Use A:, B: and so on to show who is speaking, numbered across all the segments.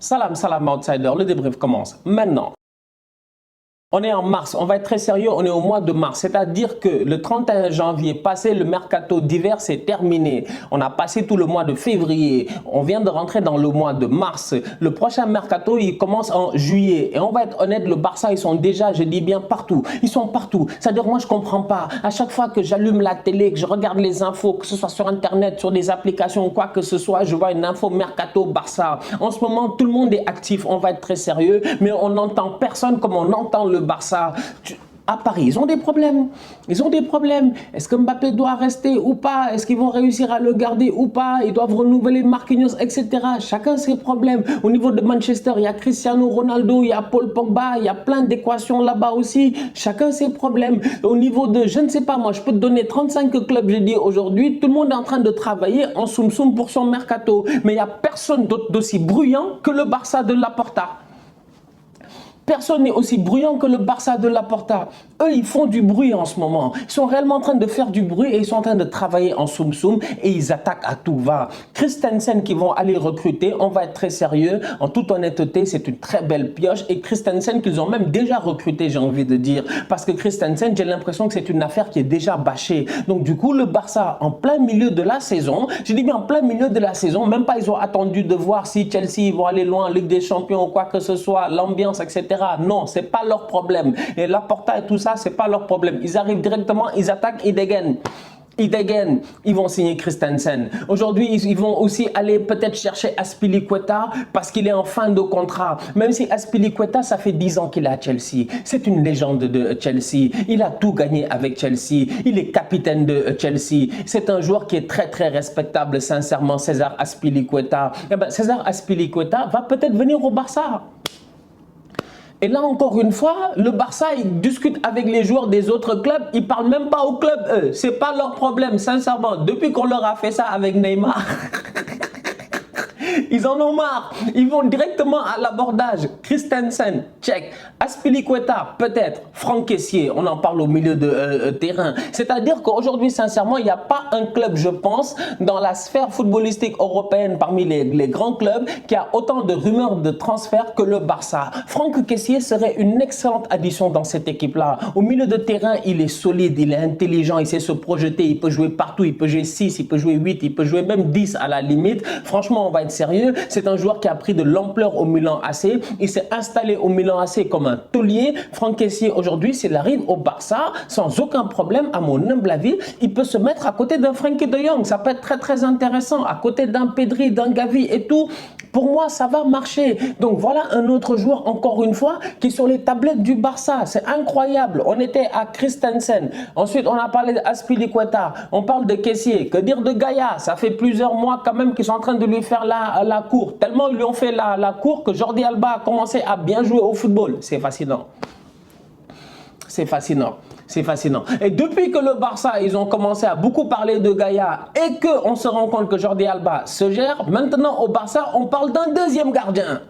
A: Salam, salam outsider, le débrief commence maintenant. On est en mars, on va être très sérieux, on est au mois de mars, c'est-à-dire que le 31 janvier passé, le mercato d'hiver s'est terminé. On a passé tout le mois de février, on vient de rentrer dans le mois de mars. Le prochain mercato, il commence en juillet. Et on va être honnête, le Barça, ils sont déjà, je dis bien, partout. Ils sont partout. C'est-à-dire, moi, je comprends pas. À chaque fois que j'allume la télé, que je regarde les infos, que ce soit sur Internet, sur des applications ou quoi que ce soit, je vois une info mercato Barça. En ce moment, tout le monde est actif, on va être très sérieux, mais on n'entend personne comme on entend le Barça. À Paris, ils ont des problèmes. Ils ont des problèmes. Est-ce que Mbappé doit rester ou pas? Est-ce qu'ils vont réussir à le garder ou pas? Ils doivent renouveler Marquinhos, etc. Chacun ses problèmes. Au niveau de Manchester, il y a Cristiano Ronaldo, il y a Paul Pogba, il y a plein d'équations là-bas aussi. Chacun ses problèmes. Au niveau de, je ne sais pas, moi, je peux te donner 35 clubs, j'ai dit aujourd'hui. Tout le monde est en train de travailler en soum-soum pour son mercato. Mais il n'y a personne d'aussi bruyant que le Barça de Laporta. Personne n'est aussi bruyant que le Barça de Laporta. Eux, ils font du bruit en ce moment. Ils sont réellement en train de faire du bruit et ils sont en train de travailler en soum-soum et ils attaquent à tout va. Christensen qui vont aller recruter, on va être très sérieux. En toute honnêteté, c'est une très belle pioche. Et Christensen qu'ils ont même déjà recruté, j'ai envie de dire. Parce que Christensen, j'ai l'impression que c'est une affaire qui est déjà bâchée. Donc du coup, le Barça, en plein milieu de la saison, je dis bien en plein milieu de la saison, même pas ils ont attendu de voir si Chelsea vont aller loin en Ligue des Champions ou quoi que ce soit, l'ambiance, etc. Non, c'est pas leur problème. Et Laporta et tout ça, c'est pas leur problème. Ils arrivent directement, ils attaquent, ils dégainent. Ils vont signer Christensen. Aujourd'hui, ils vont aussi aller peut-être chercher Azpilicueta parce qu'il est en fin de contrat. Même si Azpilicueta, ça fait 10 ans qu'il est à Chelsea. C'est une légende de Chelsea. Il a tout gagné avec Chelsea. Il est capitaine de Chelsea. C'est un joueur qui est très très respectable, sincèrement, César Azpilicueta. Eh ben, César Azpilicueta va peut-être venir au Barça. Et là, encore une fois, le Barça, il discute avec les joueurs des autres clubs. Ils ne parlent même pas au club, eux. Ce n'est pas leur problème, sincèrement. Depuis qu'on leur a fait ça avec Neymar, ils en ont marre. Ils vont directement à l'abordage. Christensen, check. Azpilicueta, peut-être. Franck Kessié, on en parle au milieu de terrain. C'est-à-dire qu'aujourd'hui, sincèrement, il n'y a pas un club, je pense, dans la sphère footballistique européenne, parmi les grands clubs, qui a autant de rumeurs de transfert que le Barça. Franck Kessié serait une excellente addition dans cette équipe-là. Au milieu de terrain, il est solide, il est intelligent, il sait se projeter, il peut jouer partout, il peut jouer 6, il peut jouer 8, il peut jouer même 10 à la limite. Franchement, on va être sérieux. C'est un joueur qui a pris de l'ampleur au Milan AC. Il s'est installé au Milan AC comme un taulier. Franck Kessié, aujourd'hui, s'il arrive au Barça, sans aucun problème, à mon humble avis, il peut se mettre à côté d'un Frenkie de Jong. Ça peut être très, très intéressant. À côté d'un Pedri, d'un Gavi et tout. Pour moi, ça va marcher. Donc voilà un autre joueur, encore une fois, qui est sur les tablettes du Barça. C'est incroyable. On était à Christensen. Ensuite, on a parlé d'Azpilicueta. On parle de Kessié. Que dire de Gaïa? Ça fait plusieurs mois quand même qu'ils sont en train de lui faire la cour. Tellement ils lui ont fait la cour que Jordi Alba a commencé à bien jouer au football. C'est fascinant. C'est fascinant. C'est fascinant. Et depuis que le Barça, ils ont commencé à beaucoup parler de Gaïa et qu'on se rend compte que Jordi Alba se gère, maintenant au Barça, on parle d'un deuxième gardien.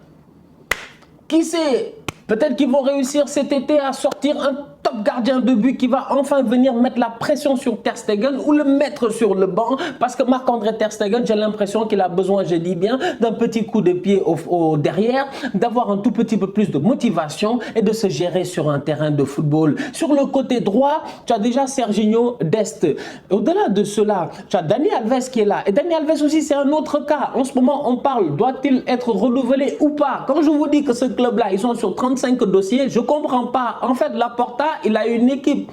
A: Qui sait? Peut-être qu'ils vont réussir cet été à sortir un top gardien de but qui va enfin venir mettre la pression sur Ter Stegen ou le mettre sur le banc parce que Marc-André Ter Stegen, j'ai l'impression qu'il a besoin, je dis bien, d'un petit coup de pied au derrière, d'avoir un tout petit peu plus de motivation et de se gérer sur un terrain de football. Sur le côté droit, tu as déjà Serginho Dest. Au-delà de cela, tu as Dani Alves qui est là. Et Dani Alves aussi, c'est un autre cas. En ce moment, on parle, doit-il être renouvelé ou pas? Quand je vous dis que ce club-là, ils sont sur 35 dossiers, je ne comprends pas. En fait, Laporta, il a une équipe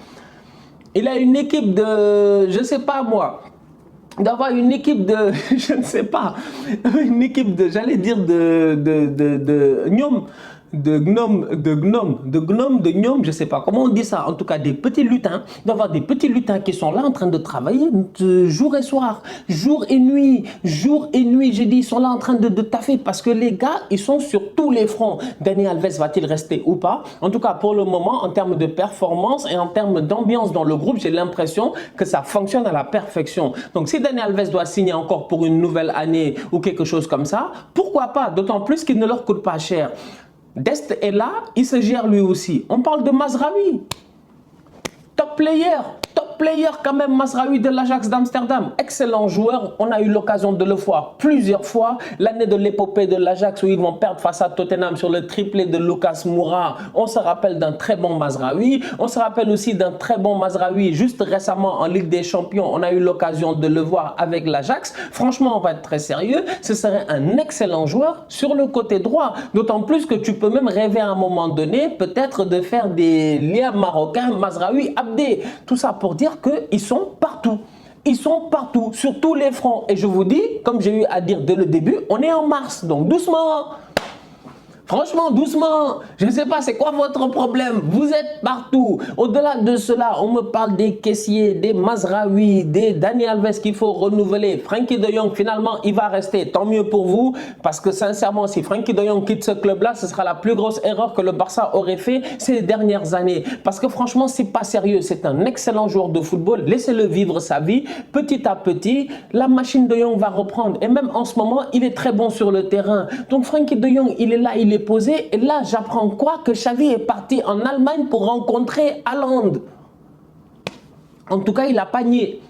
A: de, je ne sais pas moi, d'avoir une équipe de, je ne sais pas, une équipe de, j'allais dire de gnome, je ne sais pas comment on dit ça, en tout cas des petits lutins, d'avoir des petits lutins qui sont là en train de travailler jour et soir, jour et nuit, j'ai dit, ils sont là en train de taffer parce que les gars, ils sont sur tous les fronts. Dani Alves va-t-il rester ou pas? En tout cas, pour le moment, en termes de performance et en termes d'ambiance dans le groupe, j'ai l'impression que ça fonctionne à la perfection. Donc, si Dani Alves doit signer encore pour une nouvelle année ou quelque chose comme ça, pourquoi pas? D'autant plus qu'il ne leur coûte pas cher. Dest est là, il se gère lui aussi. On parle de Mazraoui. Top player, top top player quand même, Mazraoui de l'Ajax d'Amsterdam. Excellent joueur, on a eu l'occasion de le voir plusieurs fois. L'année de l'épopée de l'Ajax où ils vont perdre face à Tottenham sur le triplé de Lucas Moura. On se rappelle d'un très bon Mazraoui. On se rappelle aussi d'un très bon Mazraoui juste récemment en Ligue des Champions. On a eu l'occasion de le voir avec l'Ajax. Franchement, on va être très sérieux. Ce serait un excellent joueur sur le côté droit. D'autant plus que tu peux même rêver à un moment donné peut-être de faire des liens marocains, Mazraoui, Abdé. Tout ça pour dire qu'ils sont partout. Ils sont partout, sur tous les fronts. Et je vous dis, comme j'ai eu à dire dès le début, on est en mars, donc doucement. Franchement, doucement, je ne sais pas, c'est quoi votre problème? Vous êtes partout. Au-delà de cela, on me parle des caissiers, des Mazraoui, des Dani Alves qu'il faut renouveler. Frenkie de Jong, finalement, il va rester. Tant mieux pour vous, parce que sincèrement, si Frenkie de Jong quitte ce club-là, ce sera la plus grosse erreur que le Barça aurait fait ces dernières années. Parce que franchement, c'est pas sérieux. C'est un excellent joueur de football. Laissez-le vivre sa vie. Petit à petit, la machine de Jong va reprendre. Et même en ce moment, il est très bon sur le terrain. Donc Frenkie de Jong, il est là, il est posé, et là j'apprends quoi? Que Xavi est parti en Allemagne pour rencontrer Haaland. En tout cas, il a pagné.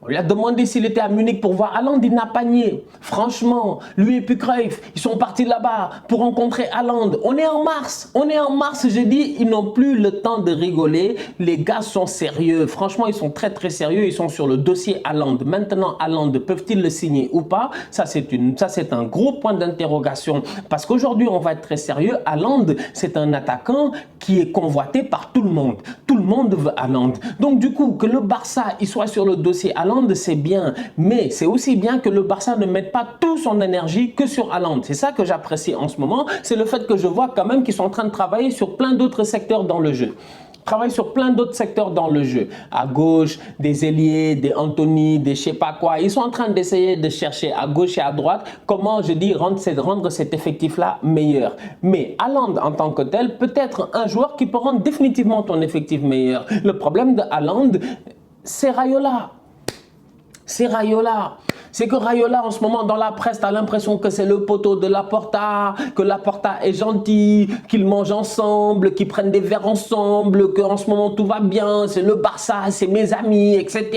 A: On lui a demandé s'il était à Munich pour voir Haaland, il n'a pas nié. Franchement, lui et puis Cruyff, ils sont partis là-bas pour rencontrer Haaland. On est en mars, je dis, ils n'ont plus le temps de rigoler. Les gars sont sérieux, franchement, ils sont très très sérieux, ils sont sur le dossier Haaland. Maintenant, Haaland, peuvent-ils le signer ou pas? Ça, c'est un gros point d'interrogation. Parce qu'aujourd'hui, on va être très sérieux. Haaland, c'est un attaquant qui est convoité par tout le monde. Tout le monde veut Haaland. Donc du coup, que le Barça il soit sur le dossier Haaland, c'est bien, mais c'est aussi bien que le Barça ne mette pas toute son énergie que sur Haaland. C'est ça que j'apprécie en ce moment, c'est le fait que je vois quand même qu'ils sont en train de travailler sur plein d'autres secteurs dans le jeu. Travaille sur plein d'autres secteurs dans le jeu. À gauche, des ailiers, des Anthony, des je sais pas quoi. Ils sont en train d'essayer de chercher à gauche et à droite comment, je dis, rendre cet effectif-là meilleur. Mais Haaland en tant que tel peut être un joueur qui peut rendre définitivement ton effectif meilleur. Le problème de Haaland, c'est Raiola. C'est Raiola. C'est que Raiola, en ce moment, dans la presse, a l'impression que c'est le poteau de Laporta, que Laporta est gentil, qu'ils mangent ensemble, qu'ils prennent des verres ensemble, qu'en ce moment, tout va bien, c'est le Barça, c'est mes amis, etc.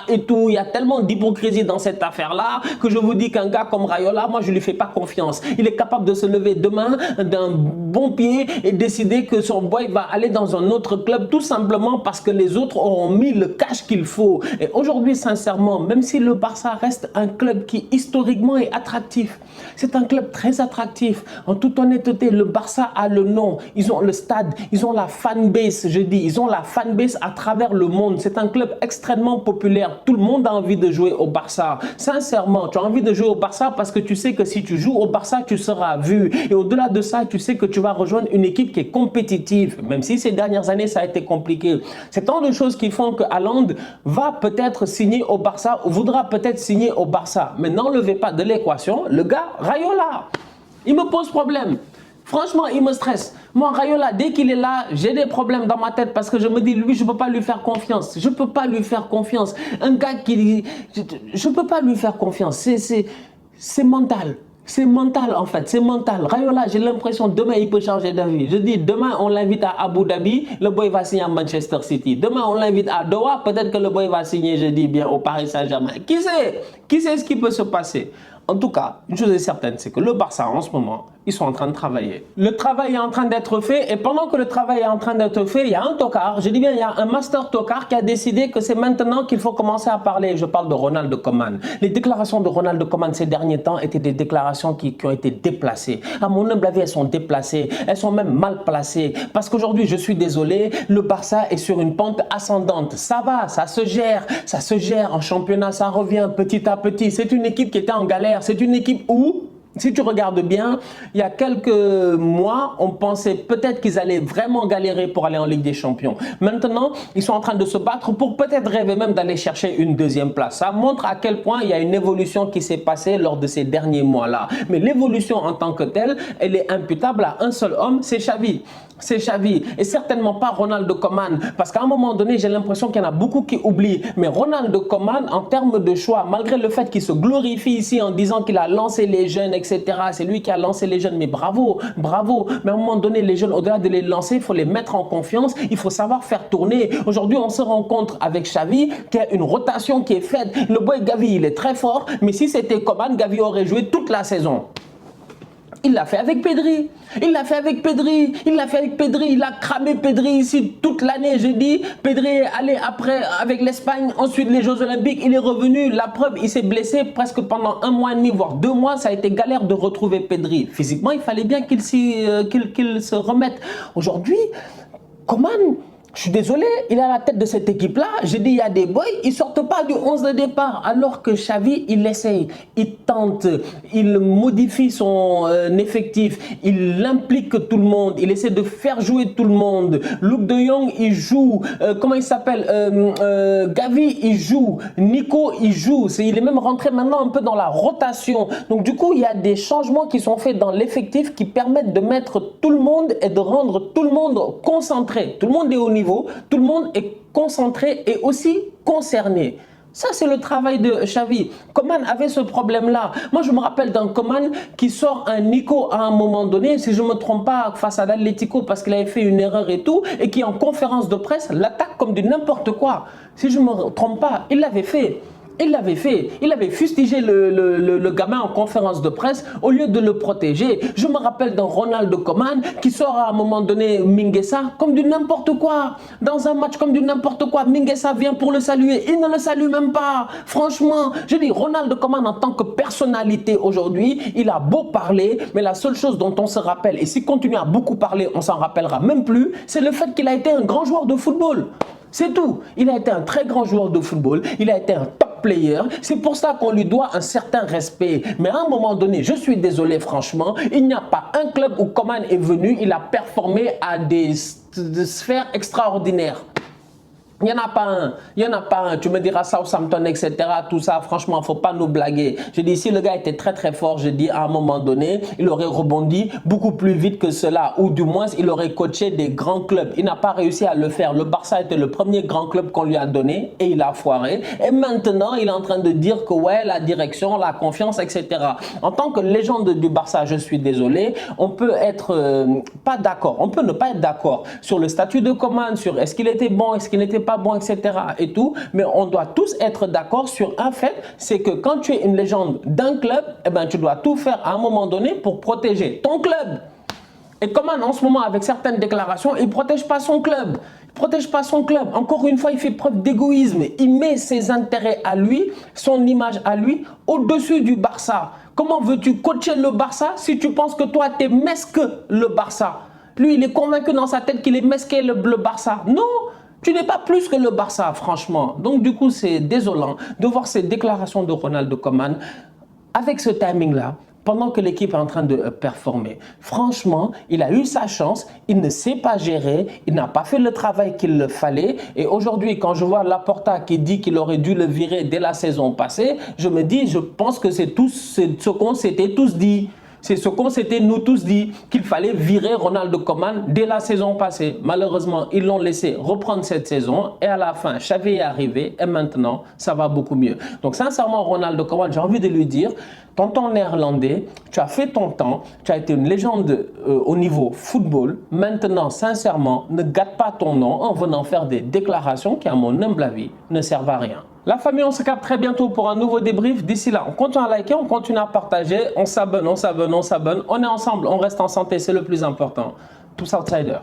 A: Et tout. Il y a tellement d'hypocrisie dans cette affaire-là que je vous dis qu'un gars comme Raiola, moi, je ne lui fais pas confiance. Il est capable de se lever demain d'un bon pied et décider que son boy va aller dans un autre club, tout simplement parce que les autres auront mis le cash qu'il faut. Et aujourd'hui, sincèrement, même si le Barça reste un club qui historiquement est attractif, c'est un club très attractif. En toute honnêteté, le Barça a le nom, ils ont le stade, ils ont la fanbase, je dis, ils ont la fanbase à travers le monde. C'est un club extrêmement populaire. Tout le monde a envie de jouer au Barça. Sincèrement, tu as envie de jouer au Barça parce que tu sais que si tu joues au Barça, tu seras vu. Et au-delà de ça, tu sais que tu vas rejoindre une équipe qui est compétitive, même si ces dernières années, ça a été compliqué. C'est tant de choses qui font que Haaland va peut-être signer au Barça ou voudra peut-être signer au Barça. Mais n'enlevez pas de l'équation le gars Raiola. Il me pose problème. Franchement, il me stresse. Moi, Raiola, dès qu'il est là, j'ai des problèmes dans ma tête parce que je me dis, lui, je ne peux pas lui faire confiance. Je ne peux pas lui faire confiance. Un gars qui... Je ne peux pas lui faire confiance. C'est mental. C'est mental en fait, c'est mental. Raiola, j'ai l'impression demain il peut changer d'avis. Je dis demain on l'invite à Abu Dhabi, le boy va signer à Manchester City. Demain on l'invite à Doha, peut-être que le boy va signer, je dis bien, au Paris Saint-Germain. Qui sait? Qui sait ce qui peut se passer? En tout cas, une chose est certaine, c'est que le Barça en ce moment, ils sont en train de travailler. Le travail est en train d'être fait et pendant que le travail est en train d'être fait, il y a un tocard, je dis bien il y a un master tocard qui a décidé que c'est maintenant qu'il faut commencer à parler. Je parle de Ronald Koeman. Les déclarations de Ronald Koeman ces derniers temps étaient des déclarations qui ont été déplacées. À mon humble avis, elles sont déplacées. Elles sont même mal placées. Parce qu'aujourd'hui, je suis désolé, le Barça est sur une pente ascendante. Ça va, ça se gère en championnat, ça revient petit à petit. C'est une équipe qui était en galère. C'est une équipe où, si tu regardes bien, il y a quelques mois, on pensait peut-être qu'ils allaient vraiment galérer pour aller en Ligue des Champions. Maintenant, ils sont en train de se battre pour peut-être rêver même d'aller chercher une deuxième place. Ça montre à quel point il y a une évolution qui s'est passée lors de ces derniers mois-là. Mais l'évolution en tant que telle, elle est imputable à un seul homme, c'est Xavi. C'est Xavi et certainement pas Ronald Koeman parce qu'à un moment donné j'ai l'impression qu'il y en a beaucoup qui oublient, mais Ronald Koeman en termes de choix, malgré le fait qu'il se glorifie ici en disant qu'il a lancé les jeunes, etc. C'est lui qui a lancé les jeunes. Mais bravo, bravo. Mais à un moment donné, les jeunes, au-delà de les lancer, il faut les mettre en confiance. Il faut savoir faire tourner. Aujourd'hui, on se rencontre avec Xavi, qui a une rotation qui est faite. Le boy Gavi, il est très fort. Mais si c'était Coman, Gavi aurait joué toute la saison. Il l'a fait avec Pedri. Il l'a fait avec Pedri. Il l'a fait avec Pedri. Il a cramé Pedri ici toute l'année. J'ai dit, Pedri est allé après avec l'Espagne. Ensuite, les Jeux Olympiques. Il est revenu. La preuve, il s'est blessé presque pendant 1 mois et demi, voire 2 mois. Ça a été galère de retrouver Pedri. Physiquement, il fallait bien qu'il se remette. Aujourd'hui, Coman, je suis désolé, il est à la tête de cette équipe-là. J'ai dit, il y a des boys, ils ne sortent pas du 11 de départ. Alors que Xavi, il essaye, il tente, il modifie son effectif, il implique tout le monde, il essaie de faire jouer tout le monde. Luke de Jong, il joue. Comment il s'appelle Gavi, il joue. Nico, il joue. Il est même rentré maintenant un peu dans la rotation. Donc du coup, il y a des changements qui sont faits dans l'effectif qui permettent de mettre tout le monde et de rendre tout le monde concentré. Tout le monde est au niveau. Tout le monde est concentré et aussi concerné. Ça, c'est le travail de Xavi. Coman avait ce problème-là. Moi, je me rappelle d'un Coman qui sort un Nico à un moment donné, si je ne me trompe pas, face à l'Atlético parce qu'il avait fait une erreur et tout, et qui en conférence de presse l'attaque comme du n'importe quoi. Si je ne me trompe pas, il l'avait fait. Il l'avait fait. Il avait fustigé le gamin en conférence de presse au lieu de le protéger. Je me rappelle d'un Ronald Koeman qui sort à un moment donné Mingueza comme du n'importe quoi. Dans un match comme du n'importe quoi. Mingueza vient pour le saluer. Il ne le salue même pas. Franchement, je dis Ronald Koeman en tant que personnalité aujourd'hui, il a beau parler, mais la seule chose dont on se rappelle, et s'il continue à beaucoup parler, on s'en rappellera même plus, c'est le fait qu'il a été un grand joueur de football. C'est tout. Il a été un très grand joueur de football. Il a été un top player. C'est pour ça qu'on lui doit un certain respect. Mais à un moment donné, je suis désolé franchement, il n'y a pas un club où Coman est venu, il a performé à des sphères extraordinaires. Il n'y en a pas un, il n'y en a pas un. Tu me diras Southampton, etc. Tout ça, franchement, il ne faut pas nous blaguer. Je dis, si le gars était très très fort, je dis, à un moment donné, il aurait rebondi beaucoup plus vite que cela. Ou du moins, il aurait coaché des grands clubs. Il n'a pas réussi à le faire. Le Barça était le premier grand club qu'on lui a donné et il a foiré. Et maintenant, il est en train de dire que ouais, la direction, la confiance, etc. En tant que légende du Barça, je suis désolé, on peut être pas d'accord. On peut ne pas être d'accord sur le statut de Coman, sur est-ce qu'il était bon, est-ce qu'il n'était pas bon, etc. et tout, mais on doit tous être d'accord sur un fait, c'est que quand tu es une légende d'un club, eh ben, tu dois tout faire à un moment donné pour protéger ton club. Et Coman, en ce moment, avec certaines déclarations, il ne protège pas son club. Il ne protège pas son club. Encore une fois, il fait preuve d'égoïsme. Il met ses intérêts à lui, son image à lui, au-dessus du Barça. Comment veux-tu coacher le Barça si tu penses que toi, tu es mesque le Barça? Lui, il est convaincu dans sa tête qu'il est mesqué le Barça. Non! Tu n'es pas plus que le Barça, franchement. Donc, du coup, c'est désolant de voir ces déclarations de Ronald Koeman avec ce timing-là, pendant que l'équipe est en train de performer. Franchement, il a eu sa chance, il ne sait pas gérer, il n'a pas fait le travail qu'il fallait. Et aujourd'hui, quand je vois Laporta qui dit qu'il aurait dû le virer dès la saison passée, je me dis, je pense que c'est ce qu'on s'était tous dit. C'est ce qu'on s'était nous tous dit, qu'il fallait virer Ronald Koeman dès la saison passée. Malheureusement, ils l'ont laissé reprendre cette saison et à la fin, Xavi est arrivé et maintenant, ça va beaucoup mieux. Donc sincèrement, Ronald Koeman, j'ai envie de lui dire, tonton néerlandais, tu as fait ton temps, tu as été une légende au niveau football. Maintenant, sincèrement, ne gâte pas ton nom en venant faire des déclarations qui, à mon humble avis, ne servent à rien. La famille, on se capte très bientôt pour un nouveau débrief. D'ici là, on continue à liker, on continue à partager, on s'abonne, on s'abonne, on s'abonne. On est ensemble, on reste en santé, c'est le plus important. Tous outsiders.